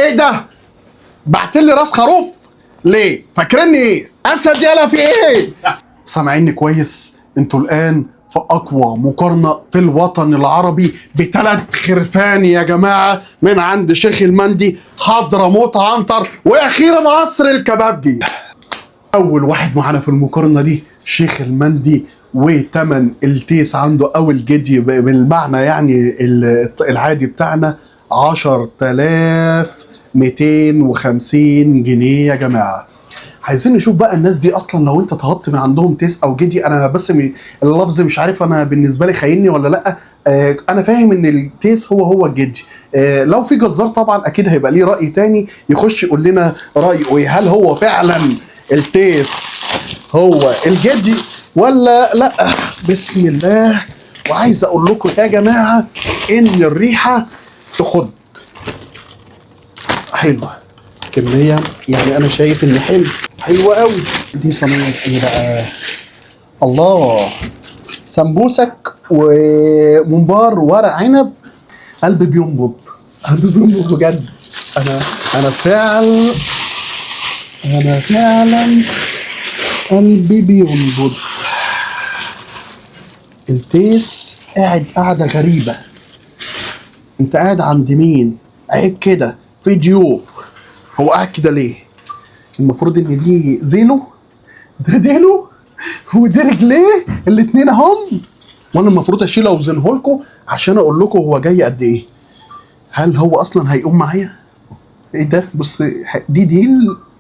ايه ده؟ بعتلي راس خروف؟ ليه؟ فاكرني ايه؟ اسد يالا في ايه؟ سامعيني كويس؟ انتوا الان في اقوى مقارنه في الوطن العربي ب3 خرفان يا جماعه من عند شيخ المندي حضرموت عنتر واخيرا قصر الكبابجي. اول واحد معانا في المقارنه دي شيخ المندي، وتمن التيس عنده او الجدي بالمعنى يعني العادي بتاعنا 10250 جنيه يا جماعه. عايزين نشوف بقى الناس دي اصلا لو انت طلبت من عندهم تيس او جدي، انا بس اللفظ مش عارف انا بالنسبه لي خايني ولا لا. انا فاهم ان التيس هو الجدي. لو في جزار طبعا اكيد هيبقى ليه راي تاني، يخش يقول لنا رايه هل هو فعلا التيس هو الجدي ولا لا. بسم الله. وعايز اقول لكم يا جماعه ان الريحه تخض حلوه كميه، يعني انا شايف ان حلوه قوي. دي صينيه ايه بقى؟ الله، سمبوسك وممبار ورق عنب. قلبي بينبض، قلبي بينبض بجد. انا فعلا قلبي بينبض. التيس قاعد قاعده غريبه. انت قاعد عند مين؟ عيب كده، في ضيوف. هو قاعد كده ليه؟ المفروض ان دي زينه، ده ديله، ودي رجليه الاتنين اهم، وانا المفروض اشيله اوزنه لكم عشان اقول لكم هو جاي قد ايه. هل هو اصلا هيقوم معايا؟ ايه ده؟ بص، دي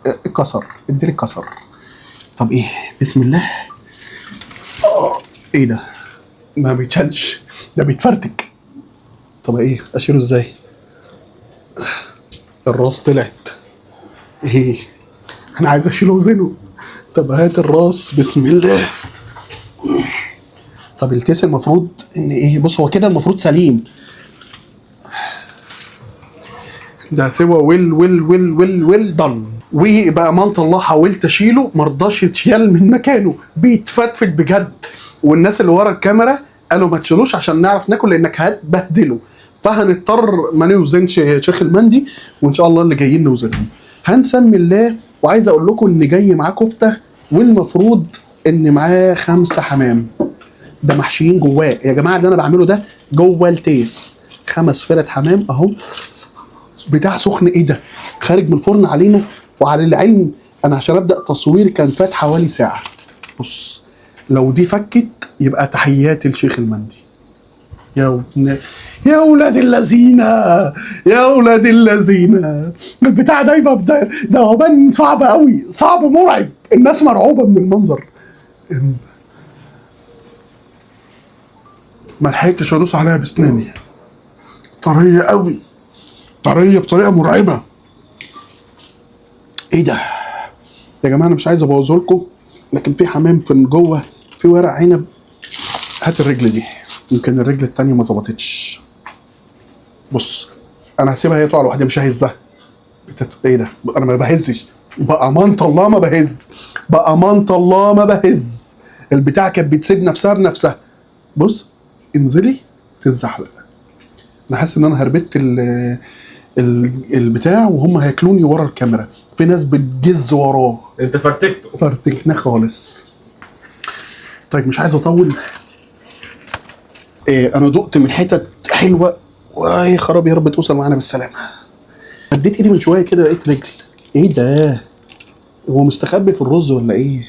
اتكسر، الديل اتكسر. طب ايه؟ بسم الله. ايه ده؟ ما بيتشالش، ده بيتفرتك. طب ايه اشيله ازاي؟ الراس طلعت. ايه؟ انا عايز اشيله وزنه. طب هات الراس، بسم الله. طب التيس المفروض ان ايه؟ بص هو كده المفروض سليم. ده سوى ويل ضل. وبأمانة الله حاولت اشيله مرضاش يتشال من مكانه، بيتفتفت بجد. والناس اللي ورا الكاميرا قالوا ما تشيلوش عشان نعرف ناكل لانك هتبهدله، فهنضطر ما نوزنش شيخ المندي، وان شاء الله اللي جايين نوزنهم. هنسمي الله. وعايز اقول لكم ان جاي معاه كفته، والمفروض ان معاه 5 حمام. ده محشيين جواه يا جماعه، اللي انا بعمله ده جوه التيس. 5 فرد حمام اهو، بتاع سخن. ايه ده؟ خارج من الفرن علينا. وعلى العلم انا عشان ابدا تصوير كان فات حوالي ساعه. بص، لو دي فكت يبقى تحياتي لشيخ المندي. يا ولاد الذين، يا ولاد الذين. البتاع ده يبقى ده بان صعب قوي، صعب مرعب. الناس مرعوبه من المنظر. ما لحقتش ادوس عليها بسناني، طريه قوي، طريه بطريقه مرعبه. ايه ده يا جماعه؟ انا مش عايز ابوظه لكم، لكن في حمام في جوه، في ورق عنب. هات الرجل دي، يمكن الرجل التانية ما ظبطتش. بص انا هسيبها هي تقع لوحدها، مش ههزها. ايه ده؟ انا ما بهزش، بأمانة الله ما بهز، بأمانة الله ما بهز. البتاع كانت بتسيب نفسها بنفسها. بص انزلي تتزحلق. انا حاسس ان انا هربت البتاع وهم هياكلوني ورا الكاميرا. في ناس بتجز وراه. انت فرتكته. فرتكناه خالص. طيب مش عايز اطول. انا دقت من حتت حلوه، واي خراب، يا رب توصل معانا بالسلامه. مديت ايدي من شويه كده لقيت رجل. ايه ده؟ هو مستخبي في الرز ولا ايه؟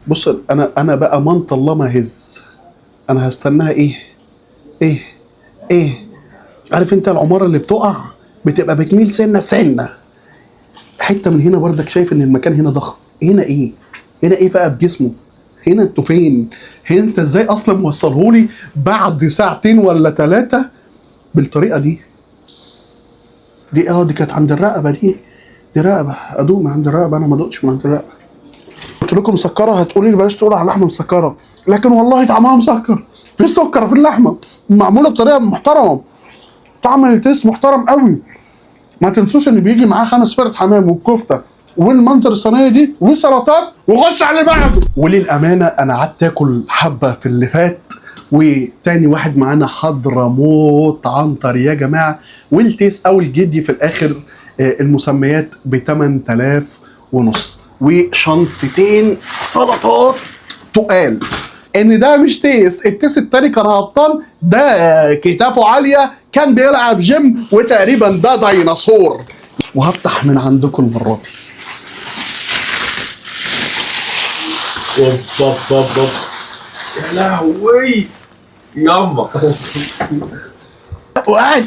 بص انا بقى منط الله ما هز. انا هستناها. ايه عارف انت العماره اللي بتقع بتبقى بتميل سنه حته من هنا. بردك شايف ان المكان هنا ضخم. هنا ايه بقى بجسمه؟ هنا انتوا فين؟ هنا انت ازاي اصلا موصلهولي بعد 2 ساعة ولا 3 بالطريقه دي؟ دي كانت عند الرقبه. دي رقبه، ادوق من عند الرقبه. انا ما دقتش من عند الرقبه. قلت لكم مسكره، هتقولي لي بلاش تقول على اللحمه مسكره، لكن والله طعمها مسكر. في سكر في اللحمه، معموله بطريقه محترمه. طعم التيس محترم قوي. ما تنسوش ان بيجي معاه 5 فرد حمام والكفته والمنظر الصينيه دي والسلطات، وخش على اللي بعده. وللامانه انا قعدت اكل حبه في اللي فات وتاني واحد معانا حضرموت عنتر يا جماعه، والتيس او الجدي في الاخر. المسميات ب 8000 ونص، وشنطتين سلطات تقال. ان ده مش تيس، التيس التاني كان هبطان، ده كتافه عاليه كان بيلعب جيم، وتقريبا ده ديناصور. وهفتح من عندكم المره دي. يا لهوي ياما.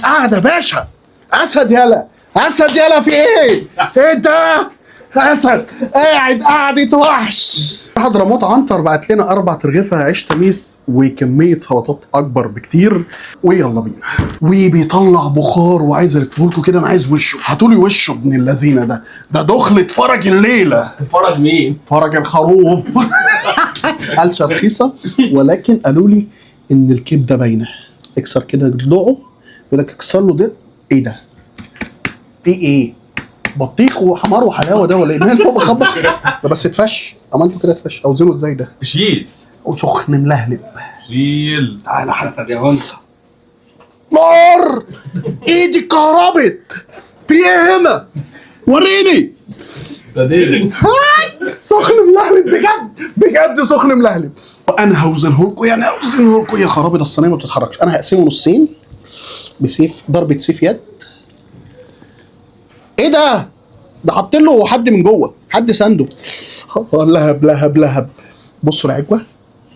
قاعد يا باشا. اسد يلا، اسد يلا، في ايه؟ انت اسد قاعد وحش. حضرموت عنتر بعت لنا 4 ترغيفه عيش تميس وكميه سلطات اكبر بكتير، ويلا بينا. وبيطلع بخار وعايز الفه لكم كده. انا عايز وشه، هاتولي وشه ابن اللذينه ده دخلة فرج الليله. فرج مين؟ فرج الخروف. قالش رخيصه، ولكن قالوا لي ان الكبده باينه. اكسر كده ضلوعه، يقول لك اكسر له ده. ايه ده؟ في ايه؟ بطيخ وحمار وحلاوه ده ولا ايه؟ مال هو بخبط ده بس اتفش. عملته كده اتفش. اوزنه ازاي ده؟ شيل وسخن ملهلب. شيل. تعالى حسن يا هنس. نار. ايدي اتكهربت. في ايه هنا؟ وريني. ده ديل. سخن ملهلب بجد سخن ملهلب. وانا هوزنه لكم، يعني هوزنه لكم. يا خرابي ده الصينيه ما بتتحركش. انا هقسمه نصين بسيف، ضربه سيف يد. ايه ده؟ ده حاطين له حد من جوه، حد سانده. لهب. بصوا العجوه،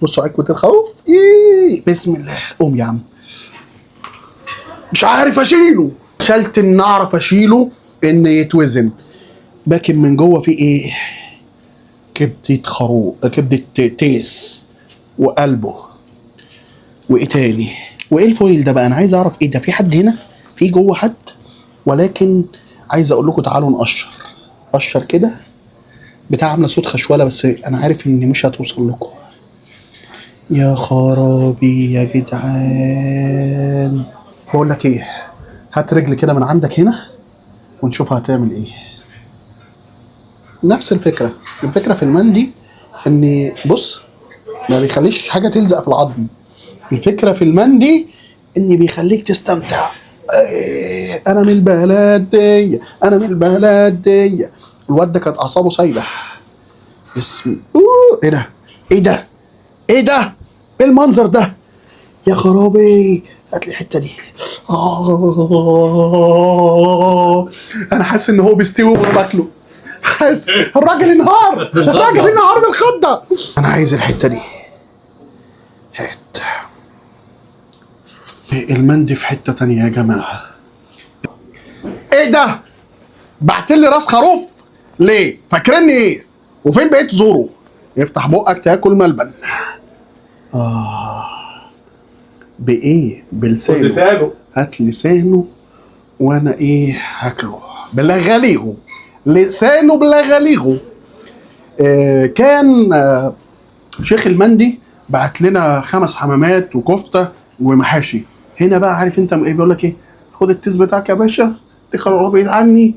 بصوا عجوه الخروف. بسم الله. قوم يا عم. مش عارف اشيله. شلت ان اعرف اشيله ان يتوزن. باكن من جوه في ايه؟ كبده خروف، كبده تيس وقلبه. وايه تاني؟ وايه الفويل ده بقى؟ انا عايز اعرف ايه ده. في حد هنا؟ في جوه حد؟ ولكن عايز اقول لكم تعالوا نقشر كده. بتاع عامله صوت خشوله، بس انا عارف ان مش هتوصل لكم. يا خرابي يا جدعان. بقول لك ايه، هات رجل كده من عندك هنا ونشوف هتعمل ايه. نفس الفكره في المندي، ان بص ما بيخليش حاجه تلزق في العظم. الفكره في المندي ان بيخليك تستمتع. انا من البلد دي. الواد ده كانت اعصابه سايبه. اسم ايه ده ايه المنظر ده؟ يا خرابي. هات لي الحته دي. انا حاسس ان هو بيستوي وانا باكله. حاسس الراجل انهار من الخضه. انا عايز الحته دي. هات. المندي في حته تانية يا جماعه. ايه ده؟ بعتلي راس خروف ليه؟ فاكرني ايه؟ وفين بقيت زوره؟ افتح بقك تاكل ملبن. بايه؟ بلسانه. هات لسانه وانا ايه هاكله بلغليغه. لسانه بلغليغه. كان شيخ المندي بعت لنا 5 حمامات وكفته ومحاشي. هنا بقى عارف انت ايه بيقول لك ايه؟ خد التيس بتاعك يا باشا، اتكل على الله بعيد عني.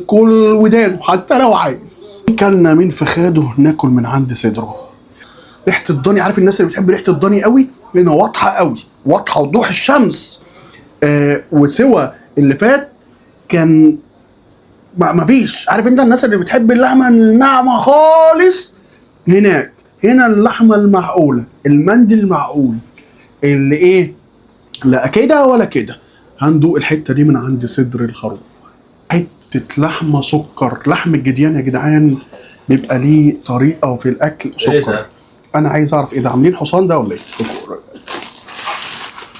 كل ودانه حتى لو عايز. كلنا من فخاده ناكل من عند صدره. ريحه الضاني، عارف الناس اللي بتحب ريحه الضاني قوي لانها واضحه قوي، واضحه وضوح الشمس. وسوى اللي فات كان ما فيش. عارف انت الناس اللي بتحب اللحمه الناعمه خالص، هنا اللحمه المعقوله، المندي المعقول اللي ايه، لا كده ولا كده. هندوق الحته دي من عند صدر الخروف. حته لحمه سكر. لحم الجديان يا جدعان بيبقى ليه طريقه في الاكل سكر. إيه ده؟ انا عايز اعرف ايه ده، عاملين حصان ده ولا ايه؟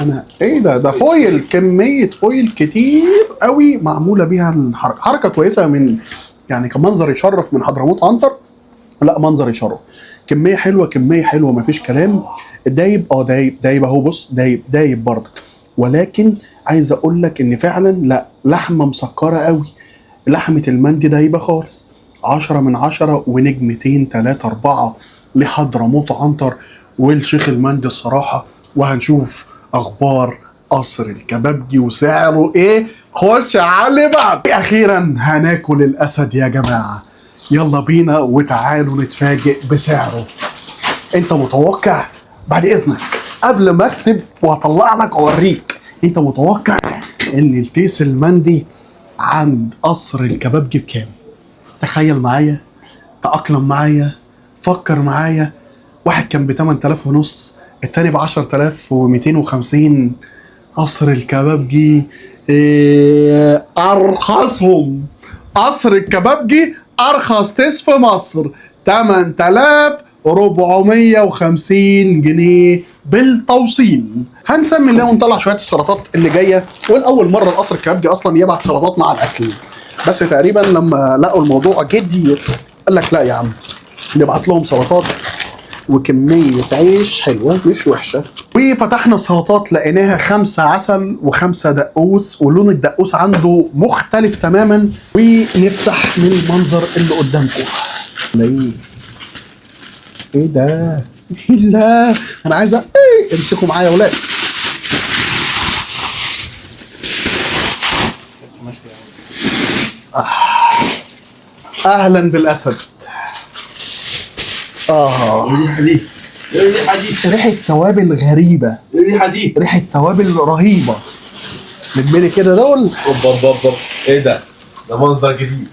انا ايه ده فويل، كميه فويل كتير قوي معموله بيها الحركه. حركه كويسه من يعني كمنظر يشرف من حضرموت عنتر. لا منظر يشرف. كميه حلوه مفيش كلام. دايب دايب اهو. بص دايب برضك. ولكن عايز اقول لك ان فعلا لا، لحمه مسكره قوي. لحمه المندي دايبه خالص. 10 من 10 ونجمتين 3 4 لحضرموت عنتر والشيخ المندي الصراحه. وهنشوف اخبار قصر الكبابجي وسعره ايه. خش على بعض. اخيرا هناكل الاسد يا جماعه. يلا بينا وتعالوا نتفاجئ بسعره. انت متوقع؟ بعد اذنك قبل ما اكتب وهطلع لك اوريك. انت متوقع ان التيس المندي عند قصر الكبابجي بكام؟ تخيل معايا، تأقلم معايا، فكر معايا. واحد كان ب 8000 ونص، التاني ب 10250. قصر الكبابجي ارخصهم. قصر الكبابجي ارخص تيس في مصر 8450 جنيه بالتوصيل. هنسمي الله ونطلع شويه السلطات اللي جايه، والاول مره القصر الكبابجي اصلا يبعت سلطات مع الاكل، بس تقريبا لما لقوا الموضوع جدي قال لك لا يا عم نبعت لهم سلطات وكميه عيش حلوه مش وحشه. وفتحنا السلطات لقيناها 5 عسل و5 دقوس، ولون الدقوس عنده مختلف تماما. ونفتح من المنظر اللي قدامكم. ايه ده؟ ايه ده؟ انا عايز امسكوا معايا يا ولاد. اهلا بالاسد. الريحه دي، الريحه دي، ريحه توابل غريبه، الريحه دي، ريحه توابل رهيبه. نتملي كده دول. اوب. ايه ده؟ ده منظر جديد.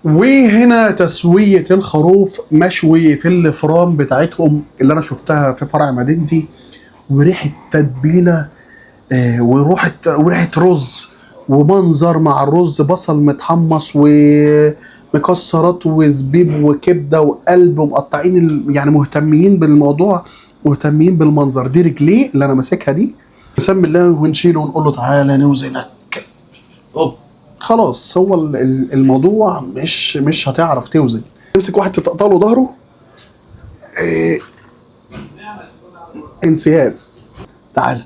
وهنا تسويه الخروف مشوي في الفرام بتاعتهم اللي انا شفتها في فرع مدينتي، وريحه تتبيله وريحه رز، ومنظر مع الرز بصل متحمص ومكسرات وزبيب وكبده وقلب ومقطعين، يعني مهتمين بالموضوع، مهتمين بالمنظر. دي رجليه اللي انا ماسكها دي، نسمي الله ونشيله ونقول له تعالى نوزنك. اوب. خلاص هو الموضوع مش هتعرف توزن. تمسك واحد تقطع له ظهره انسياب. تعال.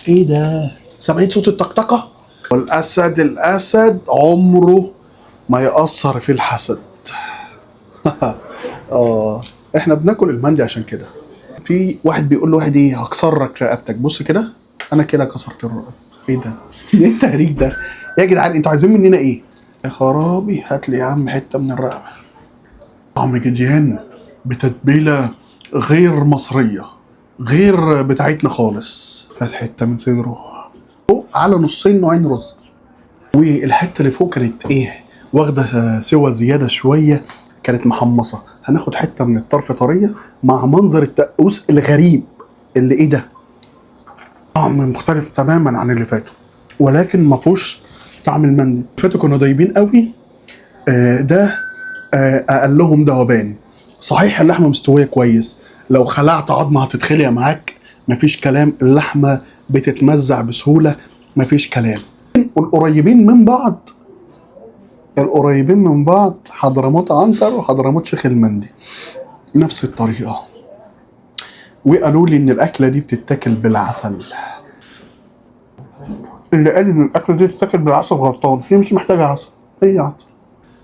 ايه ده؟ سامعين صوت الطقطقه؟ الاسد عمره ما يأثر في الحسد. احنا بناكل المندي عشان كده. في واحد بيقول له واحد ايه، هكسر لك رقبتك. بص كده، انا كده كسرت الرقبه. ايه ده؟ ايه التهريج ده؟ يا جدعان انتوا عايزين مننا ايه؟ يا خرابي، هات لي يا عم حته من الرقبه. طعم جديان بتتبيله غير مصريه، غير بتاعتنا خالص. هات حته من صدره على نصين نوعين رز. والحته اللي فوق كانت ايه، واخده سوى زياده شويه، كانت محمصه. هناخد حته من الطرف طريه مع منظر الدقوس الغريب اللي ايه ده، طعم مختلف تماما عن اللي فاتوا، ولكن ما فيهوش طعم المندي. اللي فاتوا كانوا دايبين قوي، ده اقلهم ذوبان. صحيح اللحمه مستويه كويس، لو خلعت عظمه هتتخلع معاك، مفيش كلام. اللحمه بتتمزع بسهوله، مفيش كلام. والقريبين من بعض، القريبين من بعض حضرموت عنتر وحضرموت شيخ المندي نفس الطريقه. وقالوا لي ان الاكله دي بتتاكل بالعسل. اللي قال ان الاكله دي بتتاكل بالعسل غلطان، هي مش محتاجه عسل، هي عسل.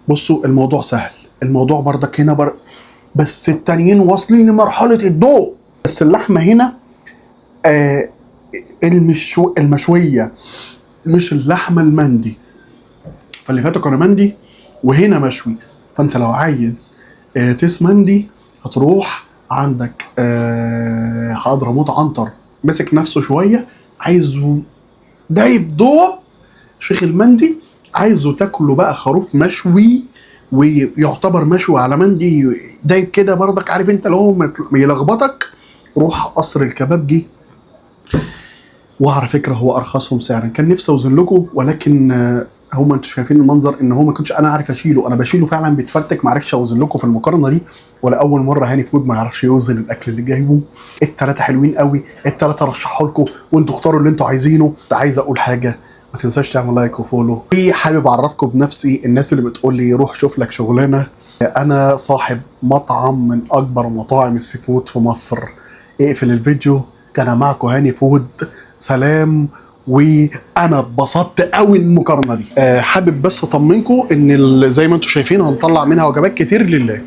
بصوا الموضوع سهل، الموضوع بردك هنا بس التانيين واصلين لمرحله الضوء. بس اللحمه هنا المشويه، مش اللحمه المندي. فاللي فاتوا كانوا مندي وهنا مشوي. فانت لو عايز تيس مندي هتروح عندك حضرموت عنتر ماسك نفسه شويه، عايزه دايب ضوء شيخ المندي، عايزه تاكله بقى خروف مشوي ويعتبر مشوي على مندي دايب كده برضك، عارف انت اللي هو يلخبطك، روح قصر الكبابجي. وعلى فكره هو ارخصهم سعرا. كان نفسي اوزن لكم، ولكن هما انتوا شايفين المنظر ان هو ما كنتش انا عارف اشيله، انا بشيله فعلا بيتفرتك، ما عرفش اوزن لكم في المقارنه دي. ولا اول مره هاني فود ما يعرفش يوزن الاكل اللي جايبه. الثلاثه حلوين قوي، الثلاثه رشحوا لكم وانتوا اختاروا اللي انتوا عايزينه. عايز اقول حاجه، ما تنساش تعمل لايك وفولو. حابب اعرفكم بنفسي، الناس اللي بتقول لي روح شوف لك شغلانه، انا صاحب مطعم من اكبر مطاعم السي فود في مصر. اقفل الفيديو. كان معكم هاني فود، سلام. وانا اتبسطت قوي المقارنه دي. حابب بس اطمنكم ان زي ما انتم شايفين هنطلع منها وجبات كتير لله.